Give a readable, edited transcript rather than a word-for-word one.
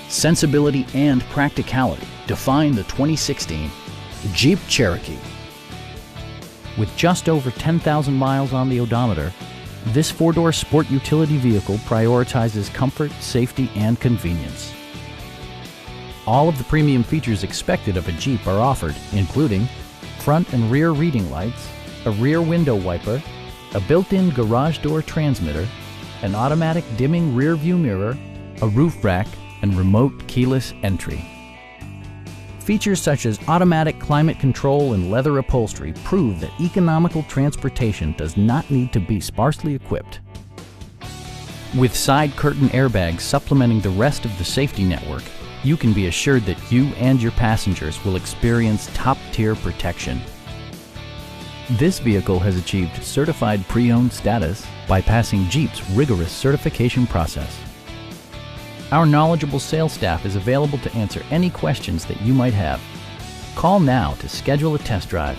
sensibility, and practicality define the 2016 Jeep Cherokee. With just over 10,000 miles on the odometer, this four-door sport utility vehicle prioritizes comfort, safety, and convenience. All of the premium features expected of a Jeep are offered, including front and rear reading lights, a rear window wiper, a built-in garage door transmitter, an automatic dimming rear view mirror, a roof rack, and remote keyless entry. Features such as automatic climate control and leather upholstery prove that economical transportation does not need to be sparsely equipped. With side curtain airbags supplementing the rest of the safety network, you can be assured that you and your passengers will experience top-tier protection. This vehicle has achieved certified pre-owned status by passing Jeep's rigorous certification process. Our knowledgeable sales staff is available to answer any questions that you might have. Call now to schedule a test drive.